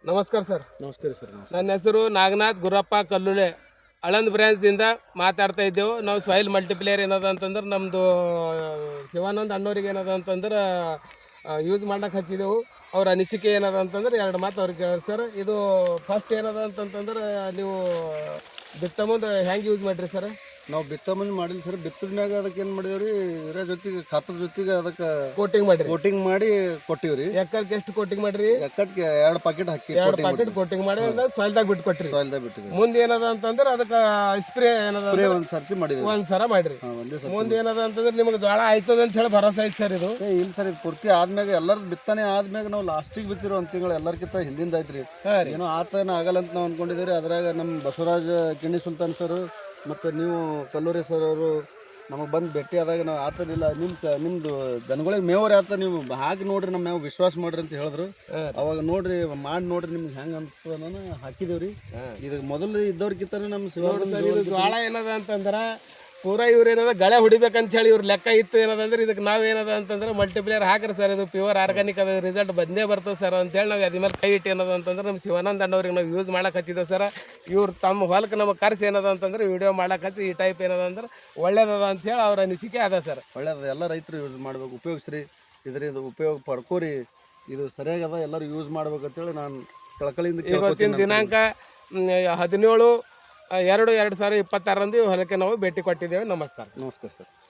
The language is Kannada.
ನಮಸ್ಕಾರ ಸರ್. ನಮಸ್ಕಾರ ಸರ್. ನನ್ನ ಹೆಸರು ನಾಗನಾಥ್ ಗುರಪ್ಪ ಕಲ್ಲುಳೆ, ಆಳಂದ್ ಬ್ರಾಂಚ್ದಿಂದ ಮಾತಾಡ್ತಾ ಇದ್ದೆವು. ನಾವು ಸಾಯಿಲ್ ಮಲ್ಟಿಪ್ಲೇಯರ್ ಏನದ ಅಂತಂದ್ರೆ ನಮ್ಮದು ಶಿವಾನಂದ್ ಅಣ್ಣವ್ರಿಗೆ ಏನದ ಅಂತಂದ್ರೆ ಯೂಸ್ ಮಾಡಕ್ಕೆ ಹಚ್ಚಿದೆವು. ಅವ್ರ ಅನಿಸಿಕೆ ಏನದ ಅಂತಂದ್ರೆ ಎರಡು ಮಾತು ಅವ್ರಿಗೆ ಕೇಳಿ ಸರ್. ಇದು ಫಸ್ಟ್ ಏನದ ಅಂತಂತಂದ್ರೆ ನೀವು ಬಿತ್ತ ಮುಂದೆ ಹೆಂಗೆ ಯೂಸ್ ಮಾಡಿರಿ ಸರ್? ನಾವು ಬಿತ್ತ ಮುಂದೆ ಮಾಡಿಲ್ಲ ಸರ್. ಬಿತ್ತದ್ಮ್ಯಾಗ ಅದಕ್ಕೆ ಏನು ಮಾಡಿದೇವ್ರಿ, ಇದ್ರ ಜೊತೆಗೆ ಖಾತದ ಜೊತೆಗೆ ಅದಕ್ಕೆ ಕೋಟಿಂಗ್ ಮಾಡಿರಿ. ಕೋಟಿಂಗ್ ಮಾಡಿ ಕೊಟ್ಟಿವ್ರಿ. ಎಕ್ಕರ್ಗೆ ಎಷ್ಟು ಕೋಟಿಂಗ್ ಮಾಡಿರಿ? ಎಕ್ಕಟ್ಗೆ 2 ಪ್ಯಾಕೆಟ್ ಹಾಕಿ 2 ಪ್ಯಾಕೆಟ್ ಕೋಟಿಂಗ್ ಮಾಡಿ ಸಾಯಿಲ್ದಾಗ ಬಿಟ್ಟು ಕೊಟ್ಟಿರಿ. ಸಾಯಿಲ್ದಾಗ ಬಿಟ್ಟಿದ್ವಿ. ಮುಂದೆ ಏನದ ಅಂತಂದ್ರೆ ಅದಕ್ಕೆ ಸ್ಪ್ರೇ ಏನದ ಸ್ಪ್ರೇ ಒಂದು ಸರ್ತಿ ಮಾಡಿದ್ವಿ. ಒಂದ್ ಸರ ಮಾಡ್ರಿ. ಒಂದೇ ಸರ್ತಿ. ಮುಂದೆ ಏನದ ಅಂತಂದ್ರೆ ನಿಮ್ಗೆ ಜ್ವಾಳ ಆಯ್ತದ ಅಂತ ಹೇಳಿ ಭರೋಸೆ ಐತಿ ಸರ್. ಇದು ಇಲ್ಲ ಸರ್, ಇದು ಪೂರ್ತಿ ಆದ್ಮ್ಯಾಗ ಎಲ್ಲರದ್ದು ಬಿತ್ತನೆ ಆದ್ಮ್ಯಾಗ ನಾವು ಲಾಸ್ಟಿಗೆ ಬಿತ್ತಿರೋ ಒಂದು ತಿಂಗಳು ಎಲ್ಲರಿಗಿಂತ ಹಿಂದಿಂದ ಐತ್ರಿ. ಏನೋ ಆತನ ಆಗಲ್ಲ ಅಂತ ನಾವು ಅನ್ಕೊಂಡಿದ್ದೀವಿ. ಅದ್ರಾಗ ನಮ್ಮ ಬಸವರಾಜ ಕಿಣಿ ಸುಲ್ತಾನ್ ಸರ್ ಮತ್ತು ನೀವು ಕಲ್ಲೂರಿ ಸರ್ ಅವರು ನಮಗೆ ಬಂದು ಭೇಟಿ ಆದಾಗ ನಾವು ಆತನಿಲ್ಲ ನಿಮ್ಮದು ದನಗಳಿಗೆ ಮೇವ್ರಿ ಆತ, ನೀವು ಹಾಕಿ ನೋಡ್ರಿ, ನಮ್ಮ ಮೇವು ವಿಶ್ವಾಸ ಮಾಡ್ರಿ ಅಂತ ಹೇಳಿದ್ರು. ಅವಾಗ ನೋಡ್ರಿ ಮಾಡಿ ನೋಡ್ರಿ ನಿಮ್ಗೆ ಹೆಂಗೆ ಅನಿಸ್ತದ ನಾನು ಹಾಕಿದೇವ್ರಿ. ಇದು ಮೊದಲು ಇದ್ದವ್ರಿಗಿಂತ ನಮ್ಮ ಇದು ಜ್ವಾಳ ಏನದ ಅಂತಂದ್ರೆ ಪೂರಾ ಇವ್ರು ಏನದ ಗಳೆ ಹೊಡಿಬೇಕಂತ ಹೇಳಿ ಇವ್ರ ಲೆಕ್ಕ ಇತ್ತು. ಏನದಂದ್ರೆ ಇದಕ್ಕೆ ನಾವು ಏನದ ಅಂತಂದ್ರೆ ಮಲ್ಟಿಪ್ಲೇಯರ್ ಹಾಕ್ರಿ ಸರ್, ಇದು ಪ್ಯೂರ್ ಆರ್ಗಾನಿಕ್ ಅದ, ರಿಸಲ್ಟ್ ಬಂದೇ ಬರ್ತದೆ ಸರ್ ಅಂತೇಳಿ ನಾವು ಅದ್ರ ಮೇಲೆ ಕೈ ಇಟ್ಟು ಏನದ ಅಂತಂದ್ರೆ ನಮ್ಮ ಶಿವಾನಂದ ಅಣ್ಣವ್ರಿಗೆ ನಾವು ಯೂಸ್ ಮಾಡಕ್ಕೆ ಹಚ್ಚಿದ್ದೇವೆ ಸರ್. ಇವ್ರು ತಮ್ಮ ಹೊಲಕ್ಕೆ ನಮಗೆ ಕರ್ಸಿ ಏನದ ಅಂತಂದ್ರೆ ವಿಡಿಯೋ ಮಾಡಕ್ಕೆ ಹಚ್ಚಿ ಈ ಟೈಪ್ ಏನದ ಅಂದ್ರೆ ಒಳ್ಳೇದದ ಅಂತೇಳಿ ಅವ್ರ ಅನಿಸಿಕೆ ಅದ ಸರ್. ಒಳ್ಳೇದು, ಎಲ್ಲ ರೈತರು ಯೂಸ್ ಮಾಡ್ಬೇಕು, ಉಪಯೋಗಿಸ್ರಿ, ಇದರಿಂದ ಉಪಯೋಗ ಪಡ್ಕೋರಿ. ಇದು ಸರಿಯಾಗದ, ಎಲ್ಲರೂ ಯೂಸ್ ಮಾಡ್ಬೇಕಂತೇಳಿ ನಾನು ಕಳಕಳಿಯಿಂದ ಇವತ್ತಿನ ದಿನಾಂಕ 17/2/2026 ಹೊಲಕ್ಕೆ ನಾವು ಭೇಟಿ ಕೊಟ್ಟಿದ್ದೇವೆ. ನಮಸ್ಕಾರ. ನಮಸ್ಕಾರ ಸರ್.